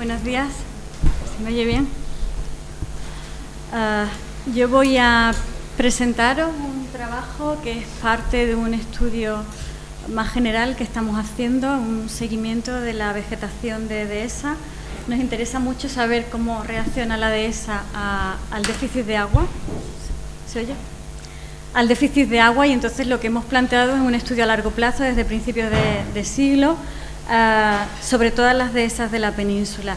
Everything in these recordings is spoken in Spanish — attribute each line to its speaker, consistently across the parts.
Speaker 1: Buenos días, ¿se me oye bien? Yo voy a presentaros un trabajo que es parte de un estudio más general que estamos haciendo, un seguimiento de la vegetación de dehesa. Nos interesa mucho saber cómo reacciona la dehesa al déficit de agua. ¿Se oye? Al déficit de agua, y entonces lo que hemos planteado es un estudio a largo plazo desde principios de siglo sobre todas las dehesas de la península.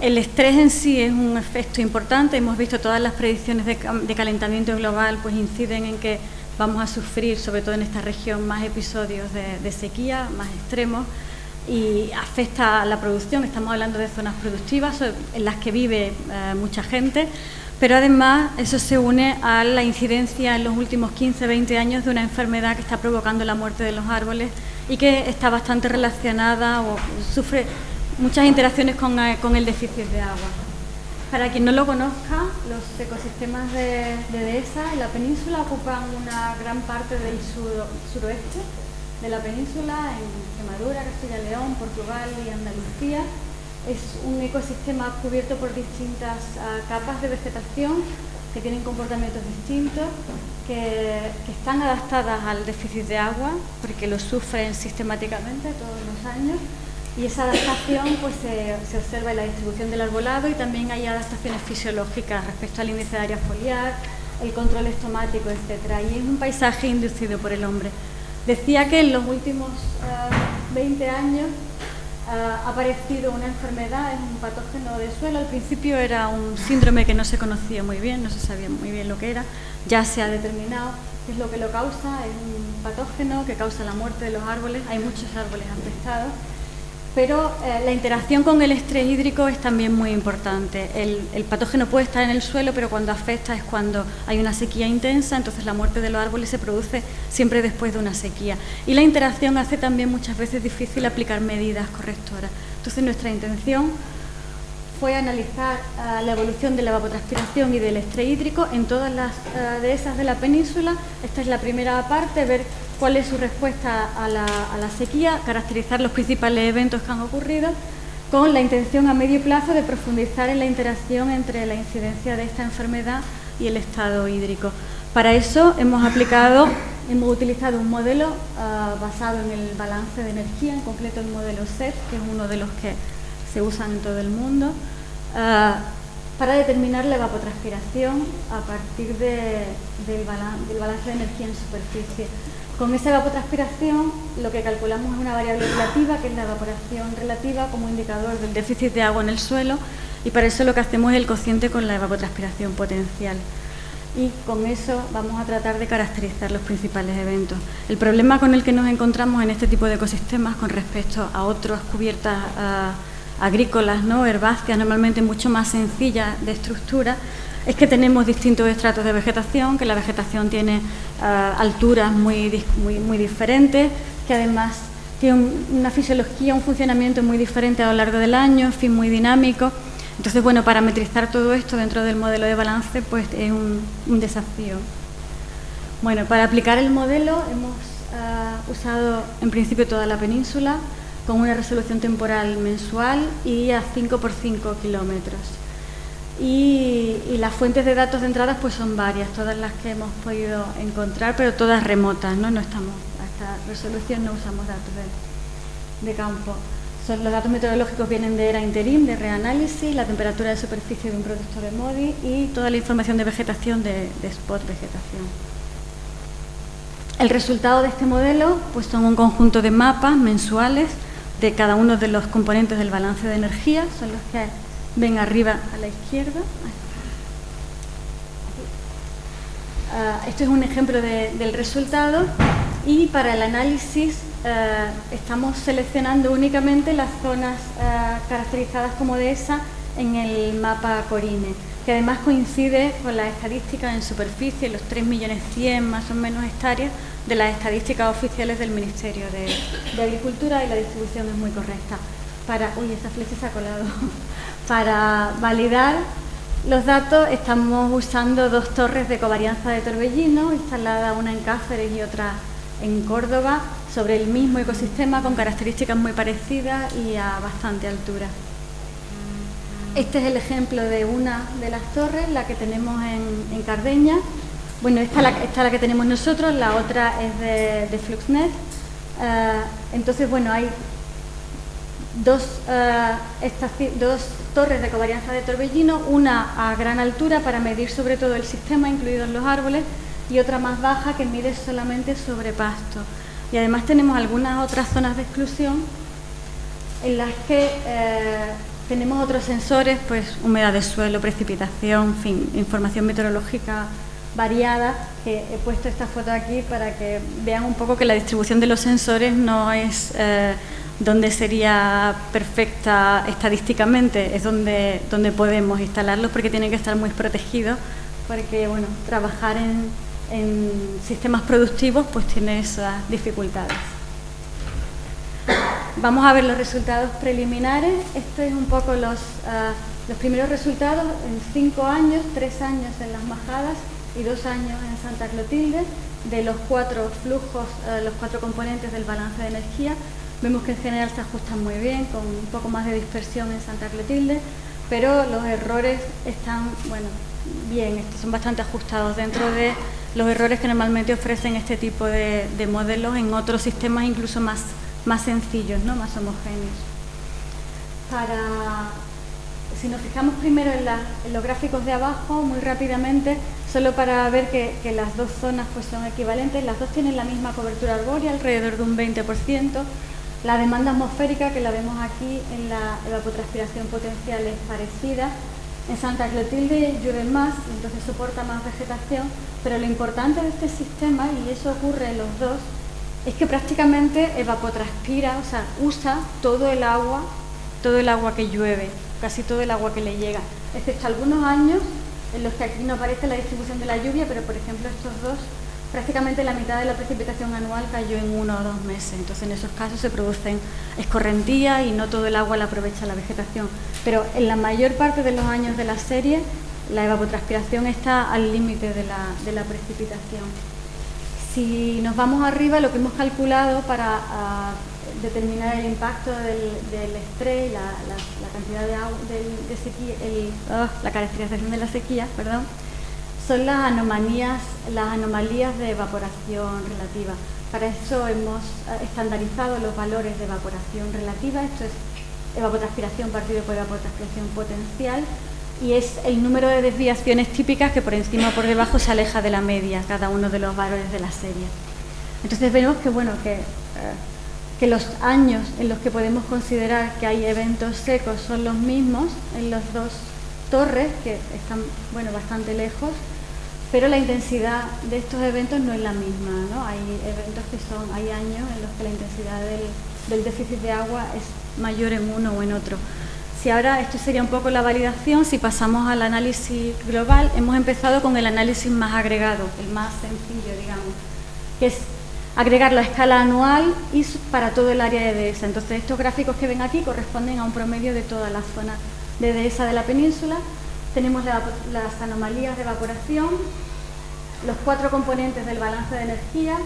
Speaker 1: El estrés en sí es un efecto importante. Hemos visto todas las predicciones de calentamiento global pues inciden en que vamos a sufrir, sobre todo en esta región, más episodios de sequía, más extremos, y afecta a la producción. Estamos hablando de zonas productivas en las que vive mucha gente, pero además eso se une a la incidencia en los últimos 15-20 años de una enfermedad que está provocando la muerte de los árboles y que está bastante relacionada o sufre muchas interacciones con el déficit de agua. Para quien no lo conozca, los ecosistemas de dehesa en la península ocupan una gran parte del suroeste de la península, en Extremadura, Castilla y León, Portugal y Andalucía. Es un ecosistema cubierto por distintas capas de vegetación que tienen comportamientos distintos, que están adaptadas al déficit de agua porque lo sufren sistemáticamente todos los años, y esa adaptación pues se observa en la distribución del arbolado, y también hay adaptaciones fisiológicas respecto al índice de área foliar, el control estomático, etcétera, y es un paisaje inducido por el hombre. Decía que en los últimos 20 años ha aparecido una enfermedad, es un patógeno de suelo. Al principio era un síndrome que no se conocía muy bien, no se sabía muy bien lo que era. Ya se ha determinado qué es lo que lo causa. Es un patógeno que causa la muerte de los árboles. Hay muchos árboles afectados, pero la interacción con el estrés hídrico es también muy importante. El patógeno puede estar en el suelo, pero cuando afecta es cuando hay una sequía intensa. Entonces la muerte de los árboles se produce siempre después de una sequía, y la interacción hace también muchas veces difícil aplicar medidas correctoras. Entonces nuestra intención fue analizar la evolución de la evapotranspiración y del estrés hídrico en todas las dehesas de la península. Esta es la primera parte, ver cuál es su respuesta a la sequía, caracterizar los principales eventos que han ocurrido, con la intención a medio plazo de profundizar en la interacción entre la incidencia de esta enfermedad y el estado hídrico. Para eso hemos utilizado un modelo basado en el balance de energía, en concreto el modelo SET, que es uno de los que se usan en todo el mundo, para determinar la evapotranspiración a partir del balance de energía en superficie. Con esa evapotranspiración lo que calculamos es una variable relativa, que es la evaporación relativa como indicador del déficit de agua en el suelo, y para eso lo que hacemos es el cociente con la evapotranspiración potencial. Y con eso vamos a tratar de caracterizar los principales eventos. El problema con el que nos encontramos en este tipo de ecosistemas con respecto a otras cubiertas agrícolas, ¿no?, herbáceas, normalmente mucho más sencillas de estructura, es que tenemos distintos estratos de vegetación, que la vegetación tiene alturas muy diferentes, que además tiene una fisiología, un funcionamiento muy diferente a lo largo del año, en fin, muy dinámico. Entonces, bueno, parametrizar todo esto dentro del modelo de balance pues es un desafío. Bueno, para aplicar el modelo hemos usado en principio toda la península con una resolución temporal mensual y a 5 por 5 kilómetros. Y las fuentes de datos de entradas pues son varias, todas las que hemos podido encontrar, pero todas remotas, ¿no? No estamos a esta resolución, no usamos datos de campo. Los datos meteorológicos vienen de ERA Interim, de reanálisis, la temperatura de superficie de un producto de MODI y toda la información de vegetación de Spot Vegetación. El resultado de este modelo pues son un conjunto de mapas mensuales de cada uno de los componentes del balance de energía, son los que ven arriba a la izquierda. Esto es un ejemplo del resultado, y para el análisis estamos seleccionando únicamente las zonas caracterizadas como dehesa en el mapa Corine, que además coincide con las estadísticas en superficie, los 3.100.000 más o menos hectáreas de las estadísticas oficiales del Ministerio de Agricultura, y la distribución es muy correcta. Esa flecha se ha colado. Para validar los datos estamos usando dos torres de covarianza de torbellino, instaladas una en Cáceres y otra en Córdoba, sobre el mismo ecosistema con características muy parecidas y a bastante altura. Este es el ejemplo de una de las torres, la que tenemos en Cardeña. Bueno, esta es la que tenemos nosotros, la otra es de Fluxnet. Entonces, bueno, hay dos torres de covarianza de torbellino, una a gran altura para medir sobre todo el sistema, incluidos los árboles, y otra más baja que mide solamente sobre pasto. Y además tenemos algunas otras zonas de exclusión en las que tenemos otros sensores, pues humedad de suelo, precipitación, en fin, información meteorológica variada, que he puesto esta foto aquí para que vean un poco que la distribución de los sensores no es donde sería perfecta estadísticamente, es donde podemos instalarlos, porque tienen que estar muy protegidos, porque bueno, trabajar en sistemas productivos pues tiene esas dificultades. Vamos a ver los resultados preliminares. Esto es un poco los primeros resultados en 5 años, 3 años en Las Majadas y 2 años en Santa Clotilde, de los 4 flujos, los 4 componentes del balance de energía. Vemos que en general se ajustan muy bien, con un poco más de dispersión en Santa Clotilde, pero los errores están, bueno, bien, son bastante ajustados dentro de los errores que normalmente ofrecen este tipo de modelos en otros sistemas incluso más sencillos, ¿no? Más homogéneos. Si nos fijamos primero en los gráficos de abajo, muy rápidamente, solo para ver que las dos zonas pues, son equivalentes, las dos tienen la misma cobertura arbórea, alrededor de un 20%. La demanda atmosférica, que la vemos aquí en la evapotranspiración potencial, es parecida. En Santa Clotilde llueve más, entonces soporta más vegetación, pero lo importante de este sistema, y eso ocurre en los dos, es que prácticamente evapotranspira, o sea, usa todo el agua que llueve, casi todo el agua que le llega, excepto algunos años en los que aquí no aparece la distribución de la lluvia, pero por ejemplo estos dos, prácticamente la mitad de la precipitación anual cayó en 1 o 2 meses, entonces en esos casos se producen escorrentías y no todo el agua la aprovecha la vegetación, pero en la mayor parte de los años de la serie la evapotranspiración está al límite de la precipitación. Si nos vamos arriba, lo que hemos calculado para determinar el impacto del estrés, la cantidad de agua, de sequía, la caracterización de la sequía, perdón, son las anomalías de evaporación relativa. Para eso hemos estandarizado los valores de evaporación relativa. Esto es evapotranspiración partido por evapotranspiración potencial, y es el número de desviaciones típicas que por encima o por debajo se aleja de la media, cada uno de los valores de la serie. Entonces vemos que, bueno, que los años en los que podemos considerar que hay eventos secos son los mismos en las dos torres, que están, bueno, bastante lejos, pero la intensidad de estos eventos no es la misma, ¿no? Hay años en los que la intensidad del déficit de agua es mayor en uno o en otro. Si ahora esto sería un poco la validación, si pasamos al análisis global, hemos empezado con el análisis más agregado, el más sencillo, digamos, que es agregarlo a escala anual y para todo el área de dehesa. Entonces, estos gráficos que ven aquí corresponden a un promedio de toda la zona de dehesa de la península. Tenemos las anomalías de evaporación, los 4 componentes del balance de energía,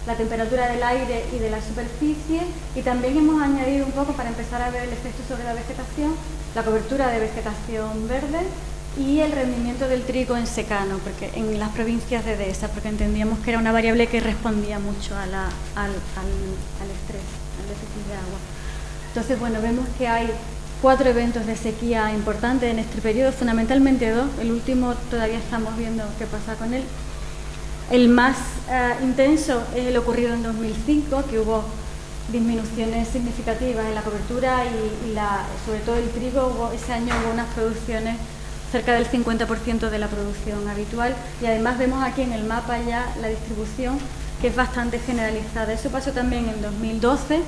Speaker 1: la temperatura del aire y de la superficie, y también hemos añadido un poco, para empezar a ver el efecto sobre la vegetación, la cobertura de vegetación verde y el rendimiento del trigo en secano, porque en las provincias de dehesa, porque entendíamos que era una variable que respondía mucho al estrés, al déficit de agua. Entonces, bueno, vemos que hay 4 eventos de sequía importantes en este periodo, fundamentalmente 2, el último todavía estamos viendo qué pasa con él. El más intenso es el ocurrido en 2005, que hubo disminuciones significativas en la cobertura y sobre todo el trigo. Ese año hubo unas producciones cerca del 50% de la producción habitual, y además vemos aquí en el mapa ya la distribución, que es bastante generalizada. Eso pasó también en 2012,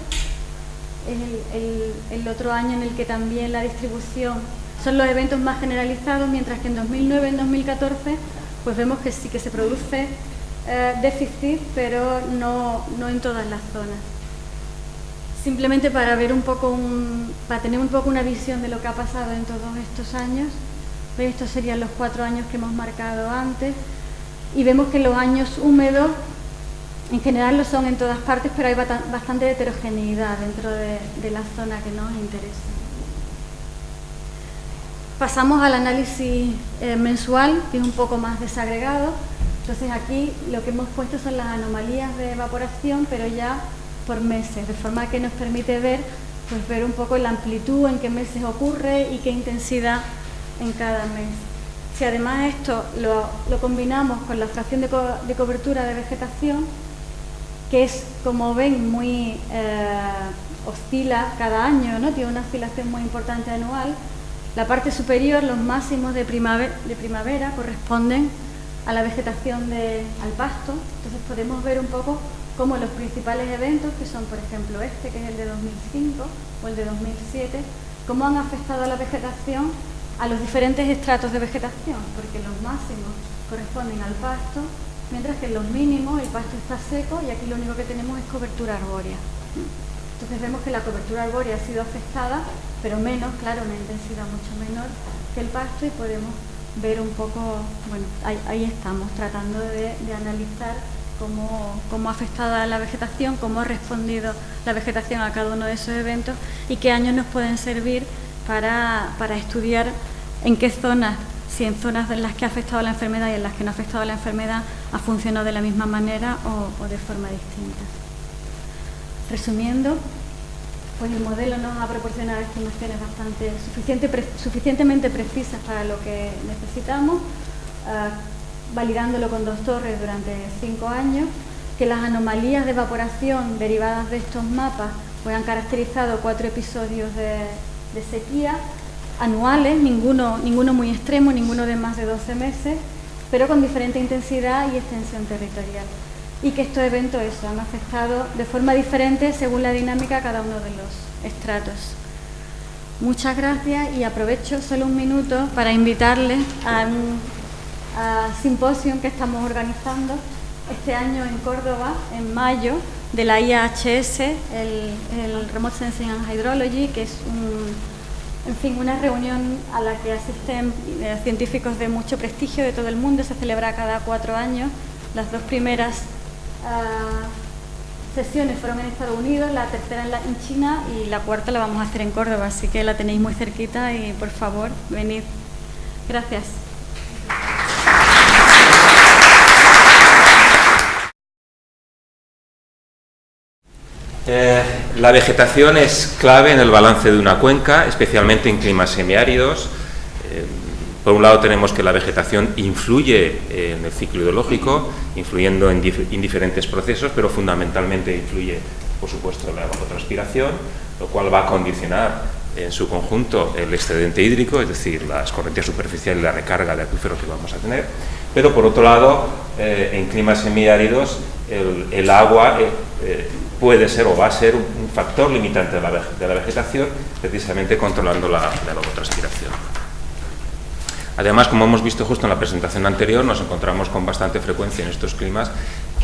Speaker 1: el otro año en el que también la distribución son los eventos más generalizados, mientras que en 2009 y en 2014 pues vemos que sí que se produce déficit, pero no en todas las zonas. Simplemente para ver un poco para tener un poco una visión de lo que ha pasado en todos estos años. Estos serían los 4 años que hemos marcado antes, y vemos que los años húmedos en general lo son en todas partes, pero hay bastante heterogeneidad dentro de la zona que nos interesa. pasamos al análisis mensual, que es un poco más desagregado. Entonces aquí lo que hemos puesto son las anomalías de evaporación, pero ya por meses, de forma que nos permite ver un poco la amplitud, en qué meses ocurre y qué intensidad en cada mes. Si además esto lo combinamos con la fracción de cobertura de vegetación, que es, como ven, muy oscila cada año, ¿no? Tiene una oscilación muy importante anual. La parte superior, los máximos de primavera corresponden a la vegetación al pasto. Entonces podemos ver un poco cómo los principales eventos, que son por ejemplo este, que es el de 2005 o el de 2007, cómo han afectado a la vegetación, a los diferentes estratos de vegetación, porque los máximos corresponden al pasto, mientras que en los mínimos el pasto está seco y aquí lo único que tenemos es cobertura arbórea. Entonces vemos que la cobertura arbórea ha sido afectada, pero menos, claro, una intensidad mucho menor que el pasto, y podemos ver un poco, bueno, ahí estamos, tratando de analizar cómo ha afectado a la vegetación, cómo ha respondido la vegetación a cada uno de esos eventos y qué años nos pueden servir para estudiar en qué zonas, si en zonas en las que ha afectado la enfermedad y en las que no ha afectado la enfermedad ha funcionado de la misma manera o de forma distinta. Resumiendo, pues el modelo nos ha proporcionado estimaciones suficientemente precisas para lo que necesitamos, validándolo con 2 torres durante 5 años, que las anomalías de evaporación derivadas de estos mapas pues han caracterizado 4 episodios de sequía anuales, ninguno muy extremo, ninguno de más de 12 meses, pero con diferente intensidad y extensión territorial. Y que estos eventos han afectado de forma diferente según la dinámica a cada uno de los estratos. Muchas gracias y aprovecho solo un minuto para invitarles a un simposio que estamos organizando este año en Córdoba, en mayo, de la IAHS, el Remote Sensing and Hydrology, que es una reunión a la que asisten científicos de mucho prestigio de todo el mundo. Se celebra cada 4 años. Las 2 primeras sesiones fueron en Estados Unidos, la tercera en China y la 4ª la vamos a hacer en Córdoba, así que la tenéis muy cerquita y por favor, venid. Gracias.
Speaker 2: La vegetación es clave en el balance de una cuenca, especialmente en climas semiáridos. Por un lado tenemos que la vegetación influye en el ciclo hidrológico, influyendo en diferentes procesos, pero fundamentalmente influye, por supuesto, en la evapotranspiración, lo cual va a condicionar en su conjunto el excedente hídrico, es decir, la escorrentía superficial y la recarga de acuíferos que vamos a tener. Pero por otro lado, en climas semiáridos, el agua puede ser o va a ser un factor limitante de la vegetación, precisamente controlando la evapotranspiración. Además, como hemos visto justo en la presentación anterior, nos encontramos con bastante frecuencia en estos climas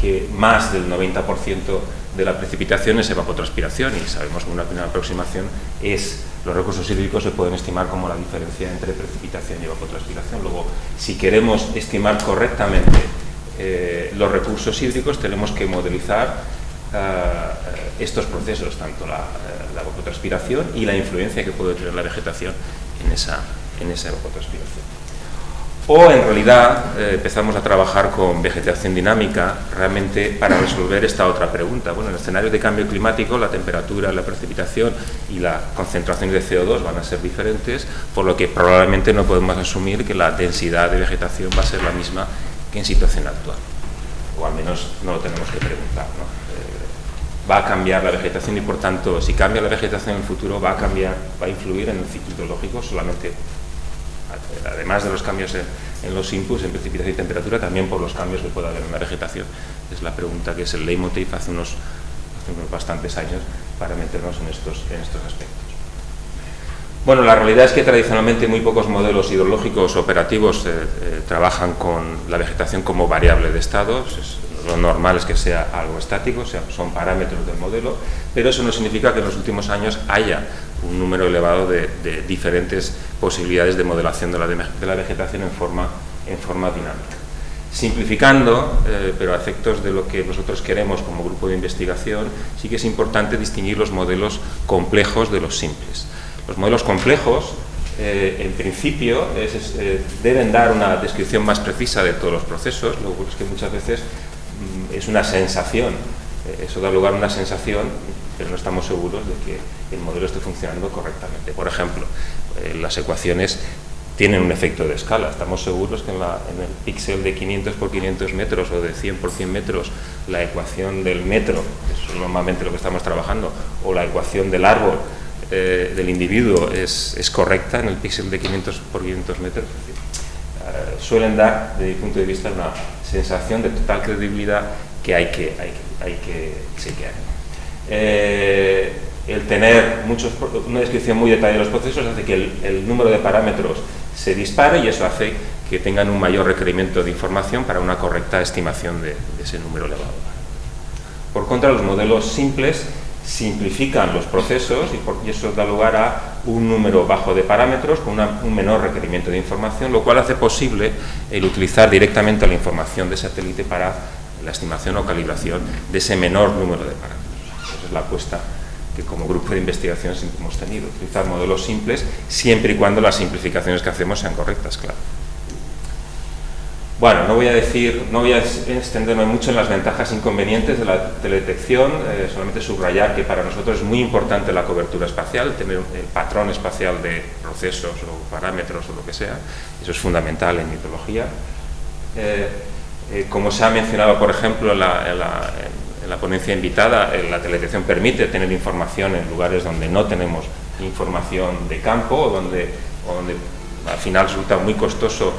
Speaker 2: que más del 90% de la precipitación es evapotranspiración, y sabemos que una primera aproximación es los recursos hídricos se pueden estimar como la diferencia entre precipitación y evapotranspiración. Luego, si queremos estimar correctamente los recursos hídricos, tenemos que modelizar estos procesos, tanto la evapotranspiración y la influencia que puede tener la vegetación en esa evapotranspiración. O en realidad empezamos a trabajar con vegetación dinámica realmente para resolver esta otra pregunta. Bueno, en escenarios de cambio climático la temperatura, la precipitación y la concentración de CO2 van a ser diferentes, por lo que probablemente no podemos asumir que la densidad de vegetación va a ser la misma que en situación actual. O al menos no lo tenemos que preguntar, ¿no? Va a cambiar la vegetación y por tanto, si cambia la vegetación en el futuro, va a influir en el ciclo hidrológico solamente. Además de los cambios en los inputs, en precipitación y temperatura, también por los cambios que puede haber en la vegetación. Es la pregunta que es el leitmotiv hace unos bastantes años para meternos en estos aspectos. Bueno, la realidad es que tradicionalmente muy pocos modelos hidrológicos operativos trabajan con la vegetación como variable de estado. Lo normal es que sea algo estático, son parámetros del modelo, pero eso no significa que en los últimos años haya un número elevado de diferentes posibilidades de modelación de la vegetación en forma dinámica. Simplificando, pero a efectos de lo que nosotros queremos como grupo de investigación, sí que es importante distinguir los modelos complejos de los simples. Los modelos complejos en principio deben dar una descripción más precisa de todos los procesos. Lo que es que muchas veces es una sensación, eso da lugar a una sensación, pero no estamos seguros de que el modelo esté funcionando correctamente. Por ejemplo, las ecuaciones tienen un efecto de escala. Estamos seguros que en el píxel de 500 por 500 metros o de 100 por 100 metros, la ecuación del metro, que es normalmente lo que estamos trabajando, o la ecuación del árbol del individuo es correcta en el píxel de 500 por 500 metros. Es decir, suelen dar, desde mi punto de vista, una sensación de total credibilidad que hay que chequear. El tener una descripción muy detallada de los procesos hace que el número de parámetros se dispare y eso hace que tengan un mayor requerimiento de información para una correcta estimación de ese número elevado. Por contra, los modelos simples simplifican los procesos y eso da lugar a un número bajo de parámetros con un menor requerimiento de información, lo cual hace posible el utilizar directamente la información de satélite para la estimación o calibración de ese menor número de parámetros. Esa es la apuesta que como grupo de investigación siempre hemos tenido, utilizar modelos simples siempre y cuando las simplificaciones que hacemos sean correctas, claro. Bueno, no voy a extenderme mucho en las ventajas e inconvenientes de la teledetección, solamente subrayar que para nosotros es muy importante la cobertura espacial, tener el patrón espacial de procesos o parámetros o lo que sea, eso es fundamental en hidrología. Como se ha mencionado, por ejemplo, en la ponencia invitada, la teledetección permite tener información en lugares donde no tenemos información de campo o donde al final resulta muy costoso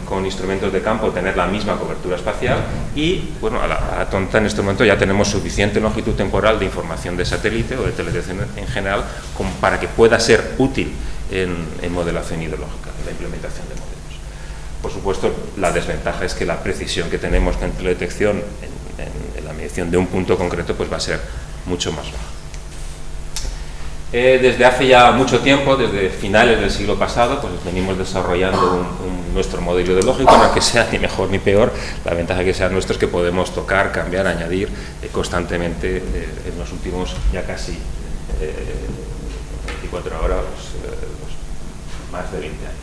Speaker 2: con instrumentos de campo tener la misma cobertura espacial y, bueno, a la tonta en este momento ya tenemos suficiente longitud temporal de información de satélite o de teledetección en general como para que pueda ser útil en modelación hidrológica, en la implementación de modelos. Por supuesto, la desventaja es que la precisión que tenemos en teledetección en la medición de un punto concreto pues va a ser mucho más baja. Desde hace ya mucho tiempo, desde finales del siglo pasado, pues venimos desarrollando nuestro modelo hidrológico, no que sea ni mejor ni peor. La ventaja que sea nuestro es que podemos tocar, cambiar, añadir constantemente en los últimos ya casi 24 horas, más de 20 años.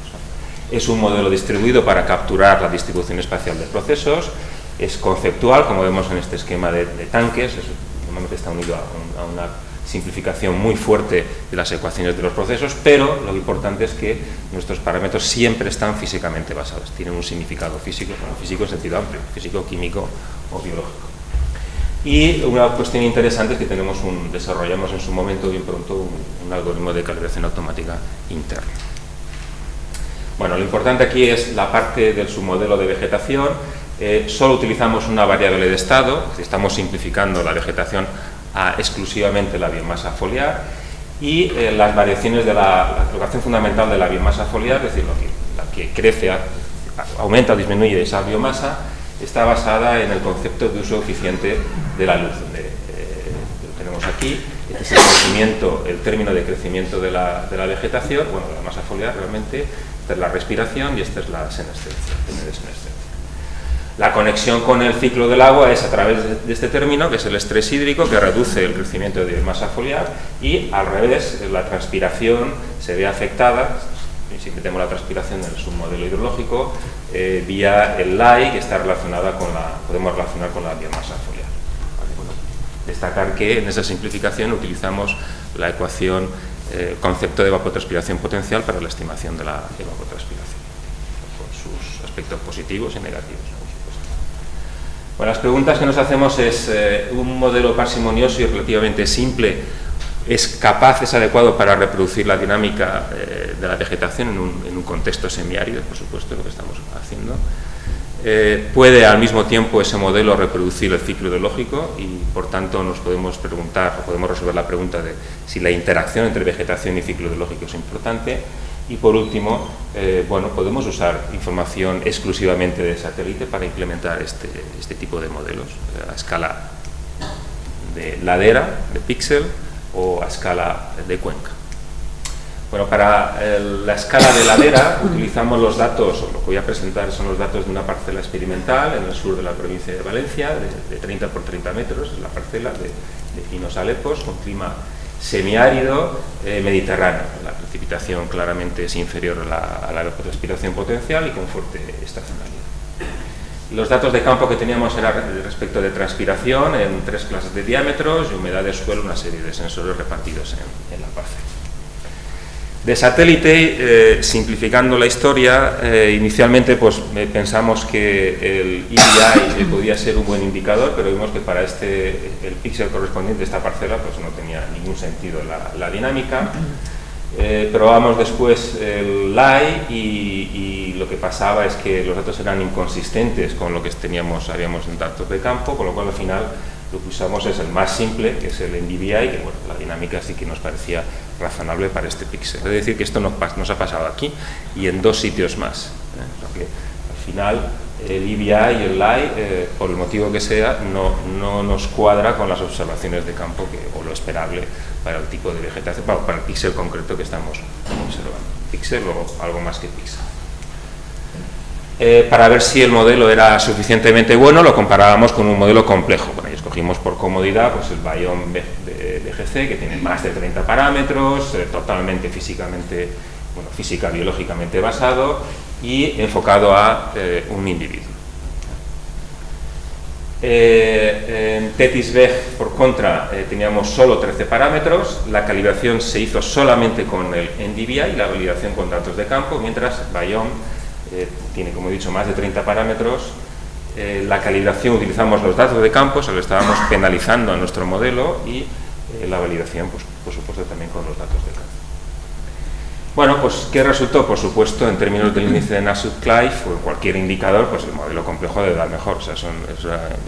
Speaker 2: Es un modelo distribuido para capturar la distribución espacial de procesos, es conceptual, como vemos en este esquema de tanques, normalmente está unido a una simplificación muy fuerte de las ecuaciones de los procesos, pero lo importante es que nuestros parámetros siempre están físicamente basados, tienen un significado físico, bueno, físico en sentido amplio, físico, químico o biológico. Y una cuestión interesante es que desarrollamos en su momento, bien pronto, un algoritmo de calibración automática interno. Bueno, lo importante aquí es la parte del submodelo de vegetación. Solo utilizamos una variable de estado, es decir, estamos simplificando la vegetación a exclusivamente la biomasa foliar y las variaciones de la colocación fundamental de la biomasa foliar, es decir, la que crece, aumenta o disminuye esa biomasa, está basada en el concepto de uso eficiente de la luz, donde lo tenemos aquí. Este es el término de crecimiento de la vegetación, bueno, de la masa foliar realmente, esta es la respiración y esta es la senescencia, La conexión con el ciclo del agua es a través de este término, que es el estrés hídrico, que reduce el crecimiento de masa foliar, y al revés, la transpiración se ve afectada, si metemos la transpiración en el submodelo hidrológico, vía el LAI, que está relacionada podemos relacionar con la biomasa foliar. Bueno, destacar que en esa simplificación utilizamos la ecuación, concepto de evapotranspiración potencial para la estimación de la evapotranspiración, con sus aspectos positivos y negativos. Bueno, las preguntas que nos hacemos es, ¿un modelo parsimonioso y relativamente simple es adecuado para reproducir la dinámica de la vegetación en un contexto semiárido? Por supuesto, lo que estamos haciendo. ¿Puede al mismo tiempo ese modelo reproducir el ciclo hidrológico? Y por tanto nos podemos preguntar, o podemos resolver la pregunta de si la interacción entre vegetación y ciclo hidrológico es importante. Y por último, bueno, podemos usar información exclusivamente de satélite para implementar este tipo de modelos a escala de ladera, de píxel, o a escala de cuenca. Bueno, para la escala de ladera utilizamos los datos, o lo que voy a presentar son los datos de una parcela experimental en el sur de la provincia de Valencia, de 30 por 30 metros, es la parcela de pinos alepos, con clima semiárido mediterráneo. La precipitación claramente es inferior a la evapotranspiración potencial y con fuerte estacionalidad. Los datos de campo que teníamos eran respecto de transpiración en 3 clases de diámetros y humedad de suelo, una serie de sensores repartidos en la parcela. De satélite, simplificando la historia, inicialmente pues, pensamos que el EBI podía ser un buen indicador, pero vimos que para el píxel correspondiente a esta parcela pues, no tenía ningún sentido la dinámica. Probamos después el LAI y lo que pasaba es que los datos eran inconsistentes con lo que habíamos en datos de campo, con lo cual al final lo que usamos es el más simple, que es el NDVI, que bueno, la dinámica sí que nos parecía razonable para este píxel. Es decir, que esto nos ha pasado aquí y en 2 sitios más. Porque al final el EBI y el LAI, por el motivo que sea, no nos cuadra con las observaciones de campo o lo esperable para el tipo de vegetación, para el píxel concreto que estamos observando. Píxel o algo más que píxel. Para ver si el modelo era suficientemente bueno, lo comparábamos con un modelo complejo. Bueno, y escogimos por comodidad pues, el Bion BGC, que tiene más de 30 parámetros, totalmente física biológicamente basado y enfocado a un individuo. En TETIS-VEG, por contra, teníamos solo 13 parámetros, la calibración se hizo solamente con el NDVI y la validación con datos de campo, mientras Bion tiene, como he dicho, más de 30 parámetros. La calibración utilizamos los datos de campo, o sea, lo estábamos penalizando a nuestro modelo, y la validación, pues, por supuesto, también con los datos de campo. Bueno, pues, ¿qué resultó? Por supuesto, en términos del índice de Nassau-Clive, o cualquier indicador, pues el modelo complejo debe dar mejor. O sea,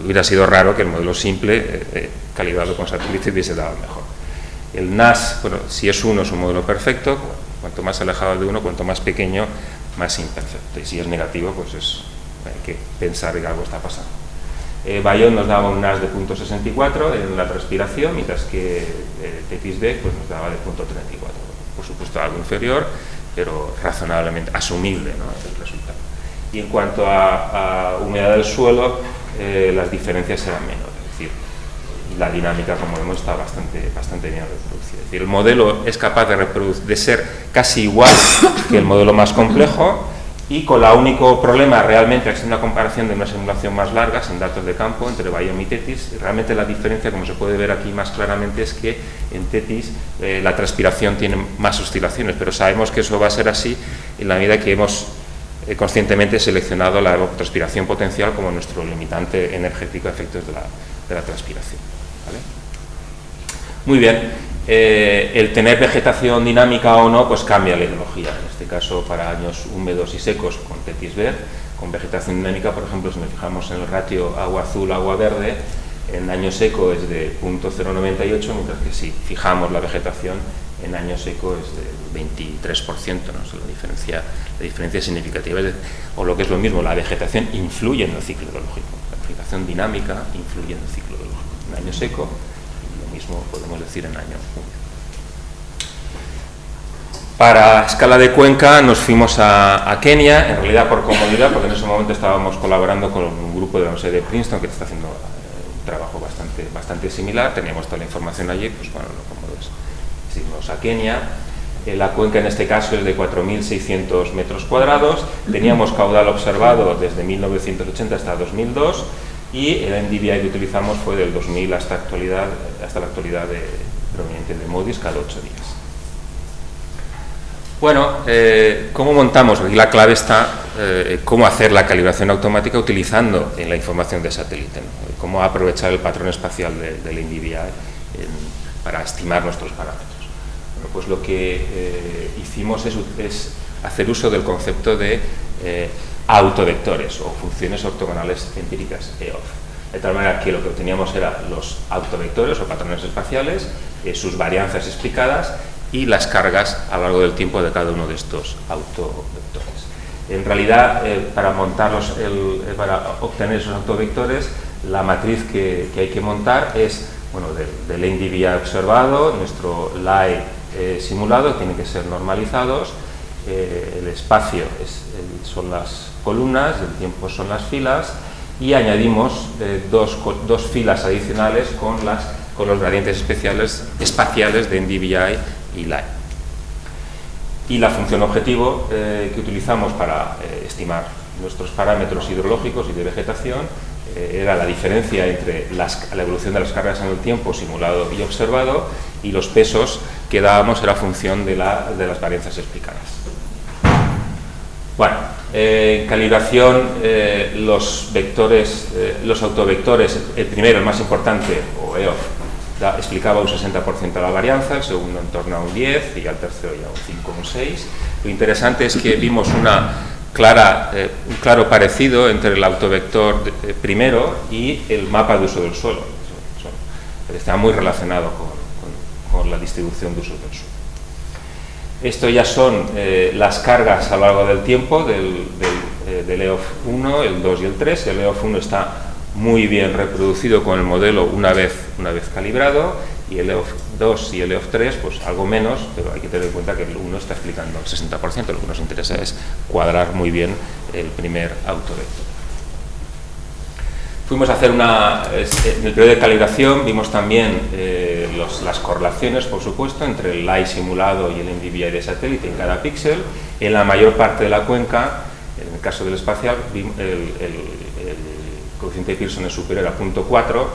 Speaker 2: hubiera sido raro que el modelo simple, calibrado con satélite, hubiese dado mejor. El NAS, bueno, si es 1 es un modelo perfecto, cuanto más alejado de 1, cuanto más pequeño, más imperfecto. Y si es negativo, pues hay que pensar que algo está pasando. Bion nos daba un NAS de 0.64 en la transpiración, mientras que TETIS-VEG pues, nos daba de 0.34. Por supuesto algo inferior, pero razonablemente asumible, ¿no?, el resultado. Y en cuanto a humedad del suelo, las diferencias eran menores. Es decir, la dinámica, como vemos, está bastante bien reproducida. Es decir, el modelo es capaz de ser casi igual que el modelo más complejo, y con el único problema realmente, haciendo una comparación de una simulación más larga, en datos de campo, entre Bion y TETIS, realmente la diferencia, como se puede ver aquí más claramente, es que en TETIS la transpiración tiene más oscilaciones, pero sabemos que eso va a ser así en la medida que hemos conscientemente seleccionado la evapotranspiración potencial como nuestro limitante energético a efectos de la transpiración. ¿Vale? Muy bien. El tener vegetación dinámica o no, pues cambia la ideología. En este caso, para años húmedos y secos, con TETIS-VEG, con vegetación dinámica, por ejemplo, si nos fijamos en el ratio agua azul, agua verde, en año seco es de 0.098, mientras que si fijamos la vegetación, en año seco es del 23%, ¿no? O sea, la diferencia es significativa. O lo que es lo mismo, la vegetación influye en el ciclo hidrológico. La vegetación dinámica influye en el ciclo hidrológico. En año seco, mismo podemos decir en año húmedo. Para escala de cuenca nos fuimos a Kenia, en realidad por comodidad, porque en ese momento estábamos colaborando con un grupo de la Universidad de Princeton que está haciendo un trabajo bastante similar. Teníamos toda la información allí, pues bueno, lo cómodo es irnos a Kenia. La cuenca en este caso es de 4.600 metros cuadrados. Teníamos caudal observado desde 1980 hasta 2002. Y el NDVI que utilizamos fue del 2000 hasta la actualidad proveniente de Moody's cada 8 días. Bueno, ¿cómo montamos? Aquí la clave está cómo hacer la calibración automática utilizando la información de satélite, ¿no? Cómo aprovechar el patrón espacial del NDVI para estimar nuestros parámetros. Bueno, pues lo que hicimos es hacer uso del concepto de autovectores o funciones ortogonales empíricas EOF. De tal manera que lo que teníamos eran los autovectores o patrones espaciales, sus varianzas explicadas y las cargas a lo largo del tiempo de cada uno de estos autovectores. En realidad, para obtener esos autovectores, la matriz que hay que montar es, bueno, del NDVI observado, nuestro LAI simulado, tienen que ser normalizados, el espacio son las columnas, el tiempo son las filas, y añadimos dos filas adicionales con las con los gradientes espaciales de NDVI y LAI. Y la función objetivo que utilizamos para estimar nuestros parámetros hidrológicos y de vegetación era la diferencia entre la evolución de las cargas en el tiempo simulado y observado, y los pesos que dábamos era función de las varianzas explicadas. Bueno, en calibración, los vectores, los autovectores, el primero, el más importante, o EOF, explicaba un 60% de la varianza, el segundo en torno a un 10% y al tercero ya un 5 o un 6%. Lo interesante es que vimos un claro parecido entre el autovector primero y el mapa de uso del suelo. Está muy relacionado con la distribución de uso del suelo. Esto ya son las cargas a lo largo del tiempo del EOF 1, el 2 y el 3. El EOF 1 está muy bien reproducido con el modelo una vez calibrado, y el EOF 2 y el EOF 3 pues algo menos, pero hay que tener en cuenta que el 1 está explicando el 60%. Lo que nos interesa es cuadrar muy bien el primer autovector. Fuimos a hacer en el periodo de calibración vimos también las correlaciones, por supuesto, entre el LAI simulado y el NDVI de satélite en cada píxel. En la mayor parte de la cuenca, en el caso del espacial, el coeficiente de Pearson es superior a 0.4,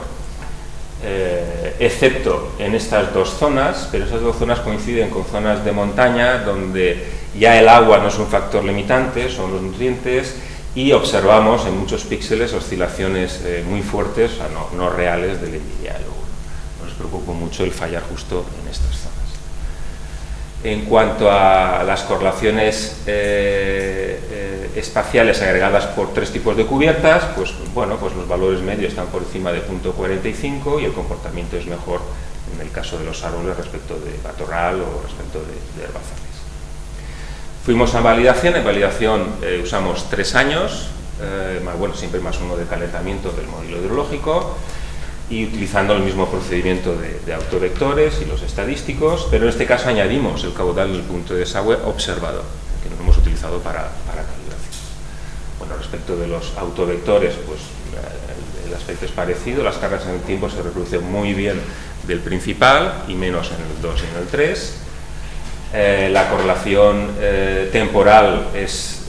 Speaker 2: excepto en estas dos zonas, pero esas dos zonas coinciden con zonas de montaña donde ya el agua no es un factor limitante, son los nutrientes, y observamos en muchos píxeles oscilaciones muy fuertes, o sea, no reales, del NDVI. Nos preocupa mucho el fallar justo en estas zonas. En cuanto a las correlaciones espaciales agregadas por tres tipos de cubiertas, pues los valores medios están por encima de 0.45 y el comportamiento es mejor en el caso de los árboles respecto de matorral o respecto de herbazales. Fuimos a validación. En validación usamos 3 años, siempre más uno de calentamiento del modelo hidrológico, y utilizando el mismo procedimiento de autovectores y los estadísticos, pero en este caso añadimos el caudal del punto de desagüe observador, que no hemos utilizado para calibración. Bueno, respecto de los autovectores, pues el aspecto es parecido, las cargas en el tiempo se reproducen muy bien del principal y menos en el 2 y en el 3. La correlación temporal es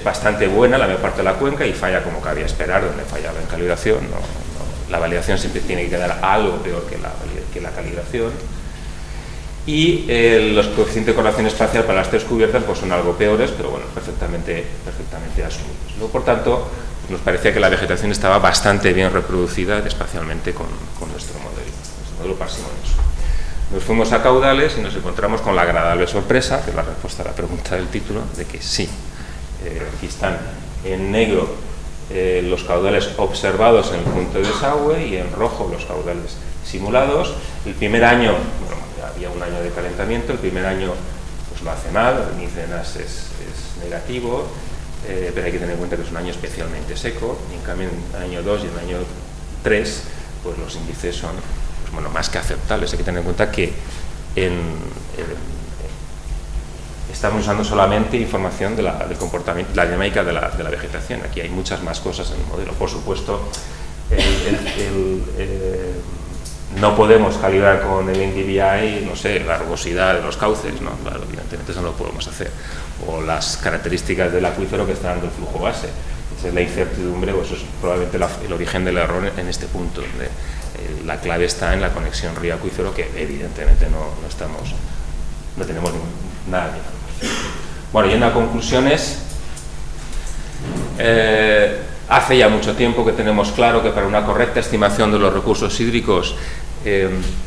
Speaker 2: bastante buena en la mayor parte de la cuenca y falla como cabía esperar, donde fallaba en calibración. La validación siempre tiene que quedar algo peor que la calibración. Y los coeficientes de correlación espacial para las tres cubiertas pues son algo peores, pero bueno, perfectamente asumidos. Luego, por tanto, nos parecía que la vegetación estaba bastante bien reproducida espacialmente con nuestro modelo parsimonioso. Nos fuimos a caudales y nos encontramos con la agradable sorpresa, que es la respuesta a la pregunta del título, de que sí, aquí están en negro los caudales observados en el punto de desagüe y en rojo los caudales simulados. El primer año, había un año de calentamiento, el primer año pues lo hace mal, el índice de NAS es negativo, pero hay que tener en cuenta que es un año especialmente seco, y en cambio en el año 2 y en el año 3 pues los índices son más que aceptables. Hay que tener en cuenta que estamos usando solamente información del comportamiento, la dinámica de la vegetación. Aquí hay muchas más cosas en el modelo. Por supuesto, no podemos calibrar con el NDVI, la rugosidad de los cauces, ¿no? Claro, evidentemente eso no lo podemos hacer. O las características del acuífero que está dando el flujo base. Esa es la incertidumbre, o eso es probablemente el origen del error en este punto, donde la clave está en la conexión río-acuífero, que evidentemente no tenemos nada de información. Bueno, yendo a conclusiones, hace ya mucho tiempo que tenemos claro que para una correcta estimación de los recursos hídricos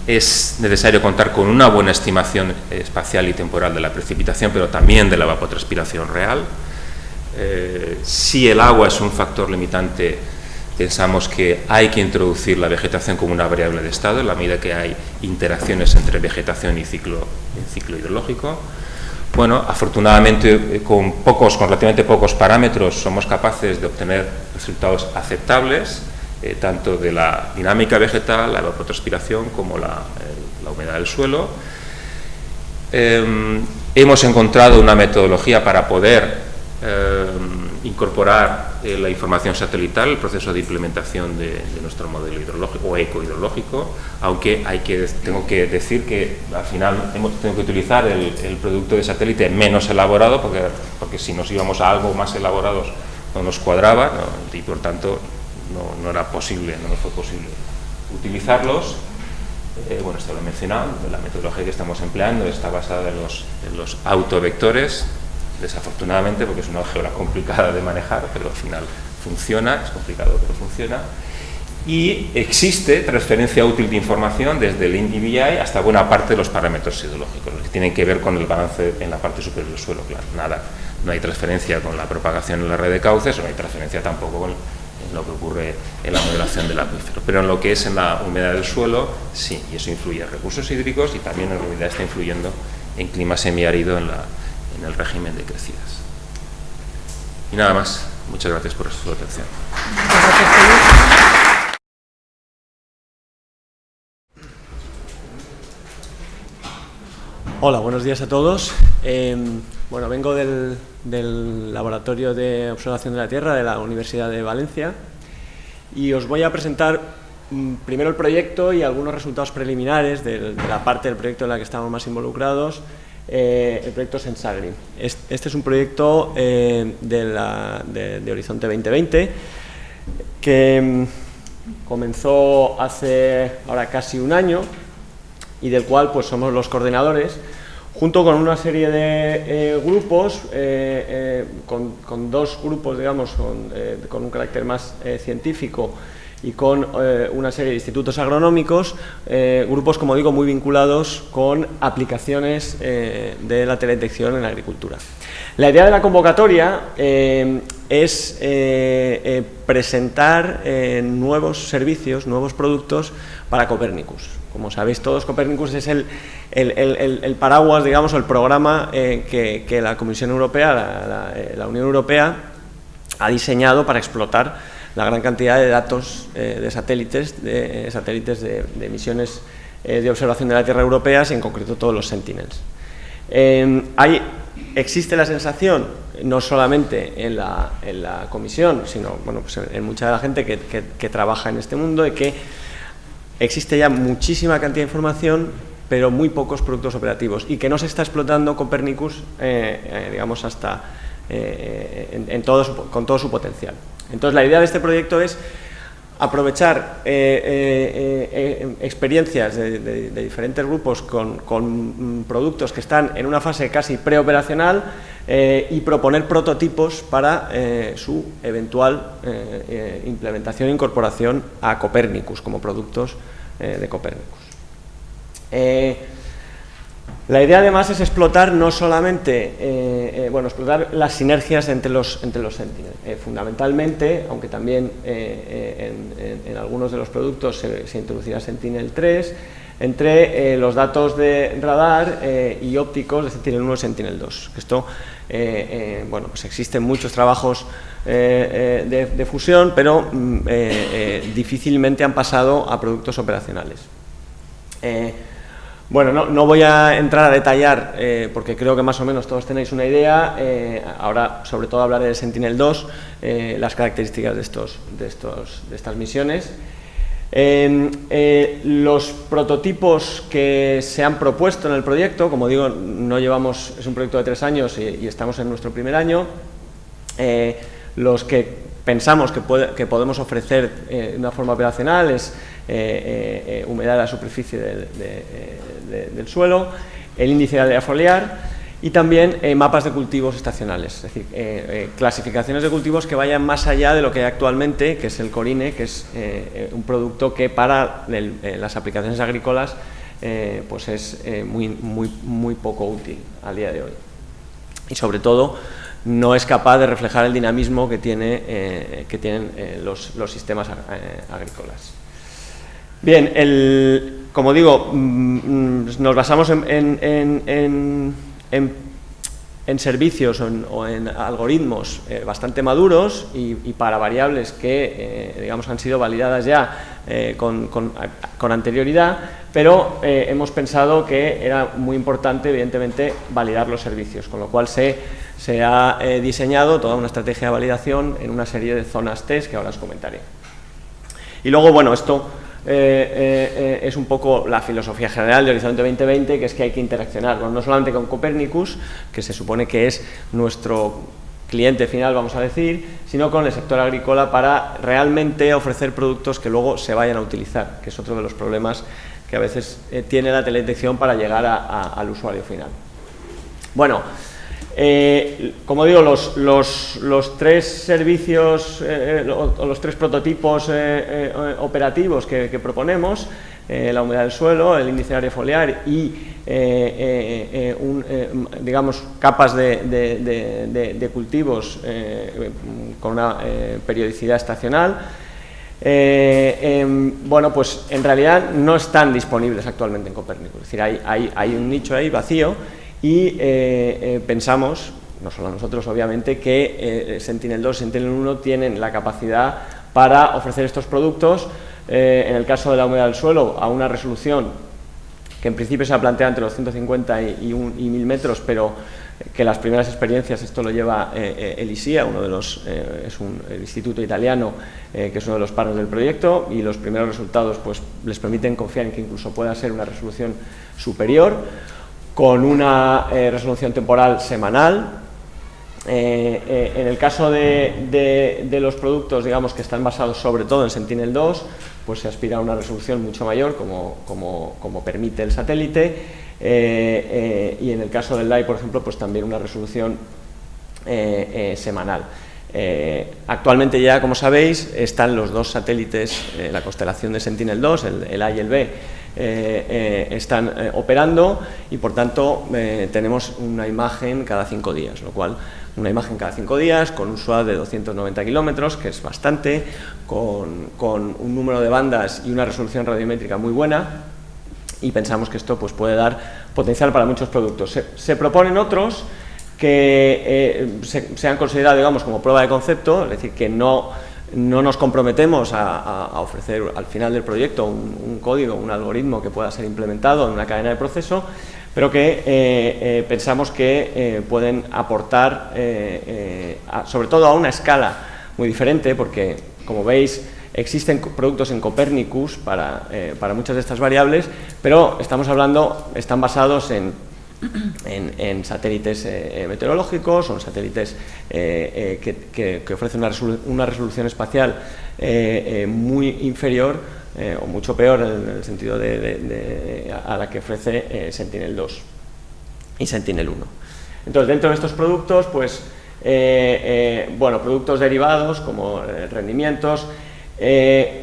Speaker 2: es necesario contar con una buena estimación espacial y temporal de la precipitación, pero también de la evapotranspiración real. Si el agua es un factor limitante, pensamos que hay que introducir la vegetación como una variable de estado en la medida que hay interacciones entre vegetación y ciclo hidrológico. Bueno, afortunadamente con relativamente pocos parámetros somos capaces de obtener resultados aceptables, tanto de la dinámica vegetal, la evapotranspiración, como la humedad del suelo. Hemos encontrado una metodología para poder incorporar la información satelital, el proceso de implementación de nuestro modelo hidrológico o ecohidrológico, aunque tengo que decir que al final tengo que utilizar el producto de satélite menos elaborado, porque si nos íbamos a algo más elaborados no nos cuadraba, ¿no? Y por tanto no era posible, no nos fue posible utilizarlos. Bueno, esto lo he mencionado, la metodología que estamos empleando está basada en los autovectores, desafortunadamente, porque es una álgebra complicada de manejar, pero al final funciona, es complicado pero funciona. Y existe transferencia útil de información desde el INDI hasta buena parte de los parámetros hidrológicos, que tienen que ver con el balance en la parte superior del suelo. Claro, nada, no hay transferencia con la propagación en la red de cauces, no hay transferencia tampoco con lo que ocurre en la modelación del acuífero, pero en lo que es en la humedad del suelo, sí, y eso influye en recursos hídricos y también en realidad está influyendo en clima semiárido en el régimen de crecidas. Y nada más, muchas gracias por su atención.
Speaker 3: Hola, buenos días a todos. Bueno, vengo del Laboratorio de Observación de la Tierra de la Universidad de Valencia y os voy a presentar primero el proyecto y algunos resultados preliminares de la parte del proyecto en la que estamos más involucrados, el proyecto Sensagri. Este es un proyecto de Horizonte 2020 que comenzó hace ahora casi un año y del cual pues somos los coordinadores, junto con una serie de grupos, con dos grupos, digamos, con un carácter más científico y con una serie de institutos agronómicos, grupos, como digo, muy vinculados con aplicaciones de la teledetección en la agricultura. La idea de la convocatoria es presentar nuevos servicios, nuevos productos para Copernicus. Como sabéis todos, Copernicus es el paraguas, digamos, o el programa que la Comisión Europea, la Unión Europea, ha diseñado para explotar la gran cantidad de datos de satélites de misiones de observación de la Tierra europeas y en concreto todos los Sentinels. Existe la sensación, no solamente en la Comisión, sino bueno, pues en mucha de la gente que trabaja en este mundo, de que existe ya muchísima cantidad de información, pero muy pocos productos operativos, y que no se está explotando Copernicus, digamos, hasta con todo su potencial. Entonces, la idea de este proyecto es aprovechar experiencias de diferentes grupos con productos que están en una fase casi preoperacional y proponer prototipos para su eventual implementación e incorporación a Copernicus como productos de Copernicus. La idea además es explotar no solamente, explotar las sinergias entre los Sentinel. Fundamentalmente, aunque también en algunos de los productos se introducirá Sentinel-3, entre los datos de radar y ópticos de Sentinel-1 y Sentinel-2. Esto, pues existen muchos trabajos de fusión, pero difícilmente han pasado a productos operacionales. Bueno, no voy a entrar a detallar, porque creo que más o menos todos tenéis una idea. Ahora, sobre todo, hablaré de Sentinel-2, las características de estas misiones. Los prototipos que se han propuesto en el proyecto, como digo, es un proyecto de 3 años y estamos en nuestro primer año. Los que pensamos que podemos ofrecer de una forma operacional es humedad de la superficie del suelo, el índice de aldea foliar y también mapas de cultivos estacionales, es decir, clasificaciones de cultivos que vayan más allá de lo que hay actualmente, que es el Corine, que es un producto que para las aplicaciones agrícolas pues es muy poco útil al día de hoy. Y sobre todo no es capaz de reflejar el dinamismo que tienen los sistemas agrícolas. Bien, como digo, nos basamos en servicios o en algoritmos bastante maduros y para variables que, digamos, han sido validadas ya con anterioridad, pero hemos pensado que era muy importante, evidentemente, validar los servicios, con lo cual se ha diseñado toda una estrategia de validación en una serie de zonas test que ahora os comentaré. Y luego, bueno, esto es un poco la filosofía general de Horizonte 2020, que es que hay que interaccionar, bueno, no solamente con Copernicus, que se supone que es nuestro cliente final, vamos a decir, sino con el sector agrícola para realmente ofrecer productos que luego se vayan a utilizar, que es otro de los problemas que a veces tiene la teledetección para llegar al usuario final. Bueno, como digo, los tres servicios o los tres prototipos operativos que proponemos, la humedad del suelo, el índice de área foliar y digamos, capas de cultivos con una periodicidad estacional, bueno, pues en realidad no están disponibles actualmente en Copernicus. Es decir, hay un nicho ahí vacío y pensamos, no solo nosotros obviamente, que Sentinel-2 y Sentinel-1 tienen la capacidad para ofrecer estos productos, en el caso de la humedad del suelo, a una resolución que en principio se ha planteado entre los 150 y 1000 metros, pero que las primeras experiencias, esto lo lleva el ISIA, es el instituto italiano, que es uno de los partners del proyecto, y los primeros resultados pues les permiten confiar en que incluso pueda ser una resolución superior, con una resolución temporal semanal. En el caso de los productos, digamos, que están basados sobre todo en Sentinel-2, pues se aspira a una resolución mucho mayor, como permite el satélite, y en el caso del LAI, por ejemplo, pues también una resolución semanal. Actualmente ya, como sabéis, están los dos satélites, la constelación de Sentinel-2, el A y el B, están operando y por tanto tenemos una imagen cada 5 días, lo cual una imagen cada 5 días con un SWAP de 290 kilómetros, que es bastante, con un número de bandas y una resolución radiométrica muy buena, y pensamos que esto pues puede dar potencial para muchos productos. Se proponen otros que se han considerado, digamos, como prueba de concepto, es decir, que no nos comprometemos a ofrecer al final del proyecto un código, un algoritmo que pueda ser implementado en una cadena de proceso, pero que pensamos que pueden aportar, sobre todo a una escala muy diferente, porque, como veis, existen productos en Copernicus para muchas de estas variables, pero están basados en satélites meteorológicos, son satélites que ofrecen una resolución espacial muy inferior o mucho peor en el sentido a la que ofrece Sentinel-2 y Sentinel-1. Entonces, dentro de estos productos, pues, bueno, productos derivados como rendimientos,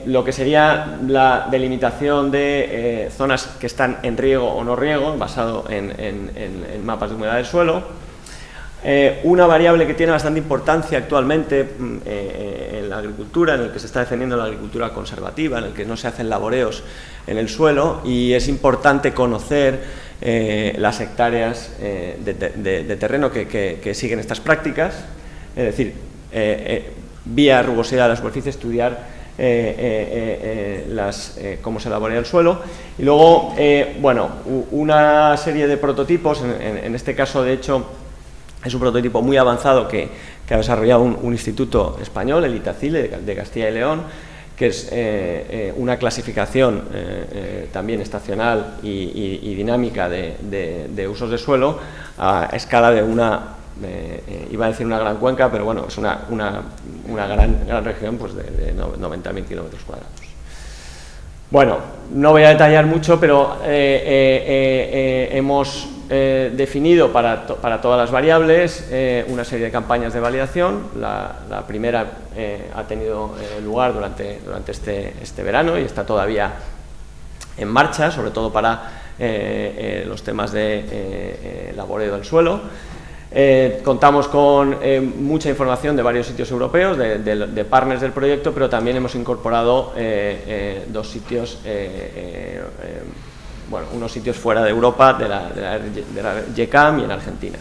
Speaker 3: lo que sería la delimitación de zonas que están en riego o no riego, basado en mapas de humedad del suelo. Una variable que tiene bastante importancia actualmente en la agricultura, en el que se está defendiendo la agricultura conservativa, en el que no se hacen laboreos en el suelo, y es importante conocer las hectáreas de terreno que siguen estas prácticas, es decir, vía rugosidad de la superficie, estudiar cómo se laborea el suelo. Y luego, bueno, una serie de prototipos, en este caso, de hecho, es un prototipo muy avanzado que ha desarrollado un instituto español, el ITACILE, de Castilla y León, que es una clasificación también estacional y dinámica de usos de suelo a escala de iba a decir una gran cuenca, pero bueno, es una gran región, pues, de 90.000 kilómetros cuadrados. Bueno, no voy a detallar mucho, pero hemos definido para todas las variables una serie de campañas de validación. La primera ha tenido lugar durante este verano y está todavía en marcha, sobre todo para los temas de laboreo del suelo. Contamos con mucha información de varios sitios europeos, de partners del proyecto, pero también hemos incorporado dos sitios, bueno, unos sitios fuera de Europa, de la GECAM y en Argentina.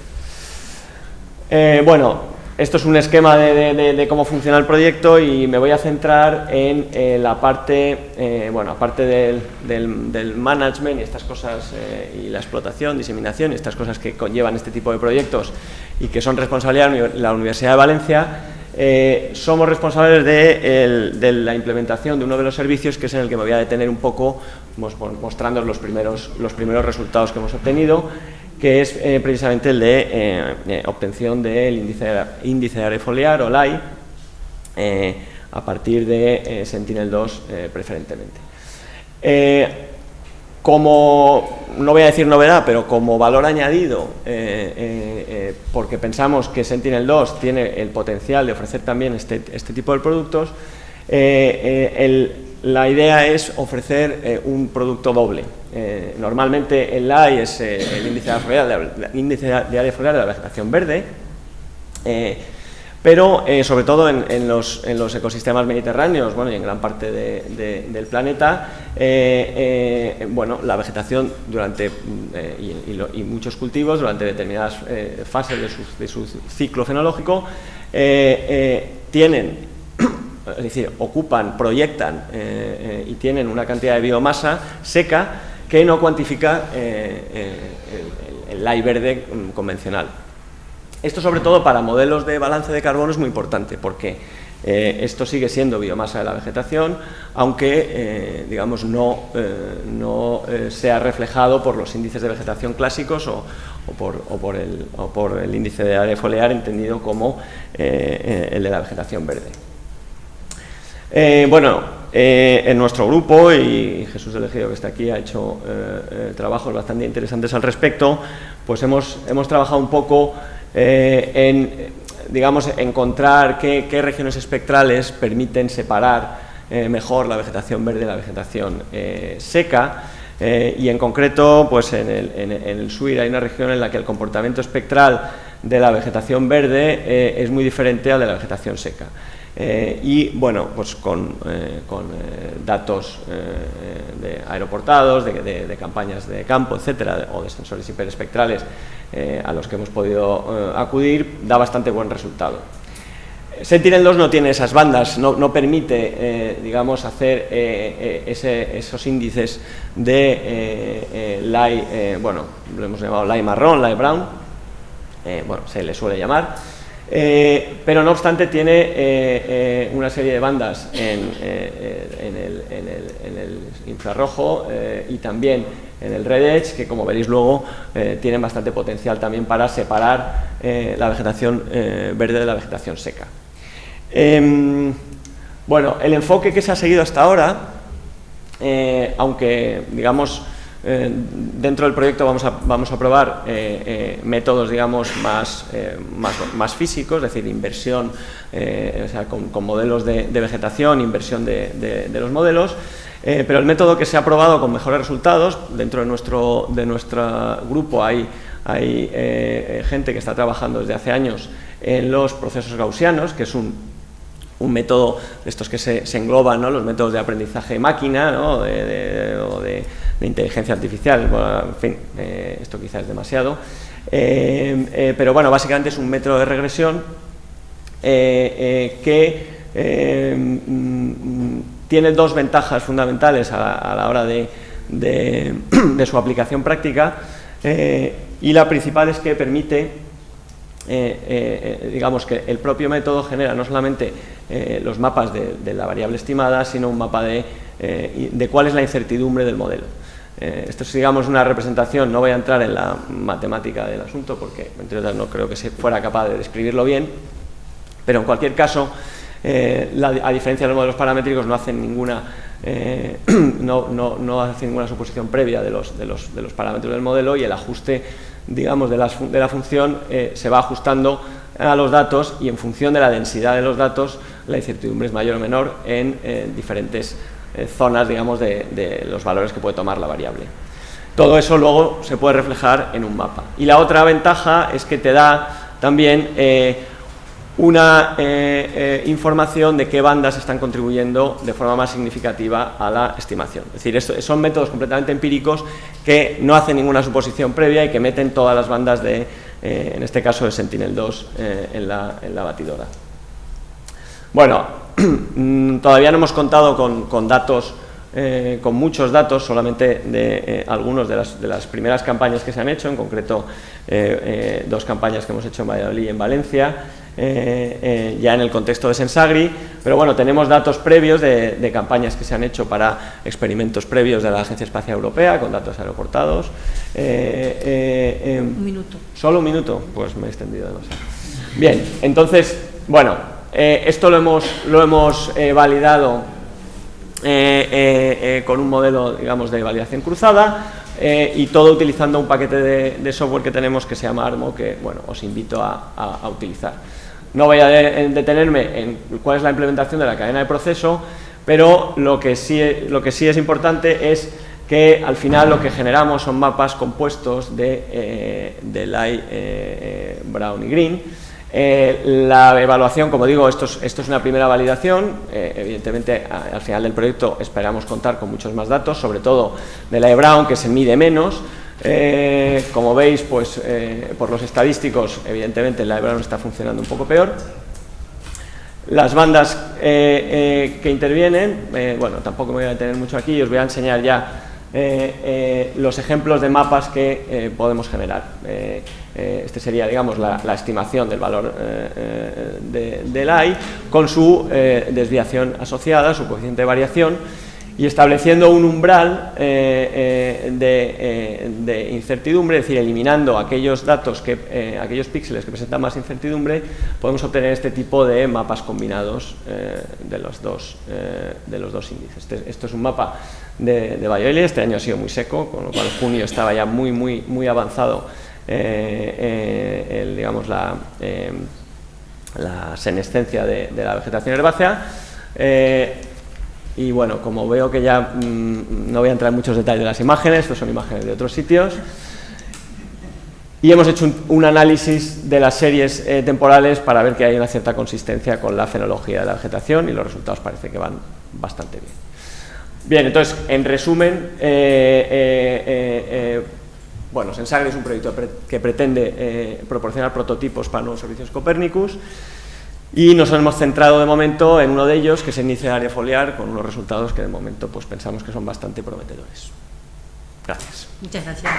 Speaker 3: Bueno, esto es un esquema de cómo funciona el proyecto y me voy a centrar en la parte, bueno, aparte del management y estas cosas, y la explotación, diseminación y estas cosas que conllevan este tipo de proyectos y que son responsabilidad de la Universidad de Valencia. Somos responsables de la implementación de uno de los servicios, que es en el que me voy a detener un poco, mostrando los primeros resultados que hemos obtenido, que es precisamente el de obtención del índice de área foliar, o LAI, a partir de Sentinel-2 preferentemente. Como, no voy a decir novedad, pero como valor añadido, porque pensamos que Sentinel-2 tiene el potencial de ofrecer también este tipo de productos, la idea es ofrecer un producto doble. Normalmente el LAI es el índice de área foliar de la vegetación verde, pero sobre todo en los ecosistemas mediterráneos, bueno, y en gran parte del planeta, bueno, la vegetación durante y muchos cultivos durante determinadas fases de su ciclo fenológico tienen, es decir, ocupan, proyectan y tienen una cantidad de biomasa seca que no cuantifica el LAI verde convencional. Esto, sobre todo para modelos de balance de carbono, es muy importante, porque esto sigue siendo biomasa de la vegetación, aunque digamos no sea reflejado por los índices de vegetación clásicos o por el índice de área foliar, entendido como el de la vegetación verde. Bueno, en nuestro grupo, y Jesús Elegido, que está aquí, ha hecho trabajos bastante interesantes al respecto, pues hemos trabajado un poco en, digamos, encontrar qué regiones espectrales permiten separar mejor la vegetación verde de la vegetación seca, y en concreto, pues en el SUIR hay una región en la que el comportamiento espectral de la vegetación verde es muy diferente al de la vegetación seca. Y bueno, pues con datos aeroportados, de campañas de campo, etcétera, o de sensores hiperespectrales a los que hemos podido acudir, da bastante buen resultado. Sentinel-2 no tiene esas bandas, no permite, digamos, hacer esos índices de LAI, bueno, lo hemos llamado LAI marrón, LAI brown, bueno, se le suele llamar. Pero no obstante tiene una serie de bandas en el infrarrojo y también en el Red Edge, que, como veréis luego, tienen bastante potencial también para separar la vegetación verde de la vegetación seca. Bueno, el enfoque que se ha seguido hasta ahora, aunque, digamos, dentro del proyecto vamos a probar métodos, digamos, más físicos, es decir, inversión, o sea, con modelos de vegetación, inversión de los modelos, pero el método que se ha probado con mejores resultados, dentro de nuestro grupo hay gente que está trabajando desde hace años en los procesos gaussianos, que es un método de estos que se engloban, ¿no?, los métodos de aprendizaje máquina, ¿no?, de inteligencia artificial. Bueno, en fin, esto quizás es demasiado, pero bueno, básicamente es un método de regresión que tiene dos ventajas fundamentales a la hora de su aplicación práctica, y la principal es que permite, digamos, que el propio método genera no solamente los mapas de la variable estimada, sino un mapa de cuál es la incertidumbre del modelo. Esto es, digamos, una representación. No voy a entrar en la matemática del asunto porque, entre otras, no creo que se fuera capaz de describirlo bien, pero en cualquier caso, a diferencia de los modelos paramétricos, no hacen ninguna suposición previa de los parámetros del modelo, y el ajuste, digamos, de la función se va ajustando a los datos, y en función de la densidad de los datos la incertidumbre es mayor o menor en diferentes zonas, digamos, de los valores que puede tomar la variable. Todo eso luego se puede reflejar en un mapa. Y la otra ventaja es que te da también una información de qué bandas están contribuyendo de forma más significativa a la estimación. Es decir, son métodos completamente empíricos que no hacen ninguna suposición previa y que meten todas las bandas de en este caso de Sentinel-2 en la batidora. Bueno, todavía no hemos contado con datos, con muchos datos, solamente de algunos de las primeras campañas que se han hecho, en concreto 2 campañas que hemos hecho en Valladolid y en Valencia, ya en el contexto de Sensagri, pero bueno, tenemos datos previos de campañas que se han hecho para experimentos previos de la Agencia Espacial Europea, con datos aeroportados.
Speaker 4: Un minuto.
Speaker 3: ¿Solo un minuto? Pues me he extendido demasiado. Bien, entonces, bueno, esto lo hemos validado con un modelo, digamos, de validación cruzada, y todo utilizando un paquete de software que tenemos que se llama ARMO, que, bueno, os invito a utilizar. No voy a detenerme en cuál es la implementación de la cadena de proceso, pero lo que sí es importante es que al final lo que generamos son mapas compuestos de Light, Brown y Green. La evaluación, como digo, esto es una primera validación. Evidentemente, al final del proyecto esperamos contar con muchos más datos, sobre todo de Light Brown, que se mide menos. Como veis, pues por los estadísticos, evidentemente el Light Brown está funcionando un poco peor. Las bandas que intervienen, bueno, tampoco me voy a detener mucho aquí, os voy a enseñar ya los ejemplos de mapas que podemos generar. Este sería, digamos, la estimación del valor del AI con su desviación asociada, su coeficiente de variación, y estableciendo un umbral de incertidumbre, es decir, eliminando aquellos datos, aquellos píxeles que presentan más incertidumbre, podemos obtener este tipo de mapas combinados de los dos índices. Esto es un mapa de Valladolid. Este año ha sido muy seco, con lo cual en junio estaba ya muy avanzado digamos la senescencia de la vegetación herbácea. Y bueno, como veo que ya no voy a entrar en muchos detalles de las imágenes, estas son imágenes de otros sitios, y hemos hecho un análisis de las series temporales para ver que hay una cierta consistencia con la fenología de la vegetación, y los resultados parece que van bastante bien. Bien, entonces, en resumen, bueno, Sensagri es un proyecto que pretende proporcionar prototipos para nuevos servicios Copernicus, y nos hemos centrado de momento en uno de ellos, que es el índice de área foliar, con unos resultados que de momento pues pensamos que son bastante prometedores. Gracias.
Speaker 4: Muchas gracias.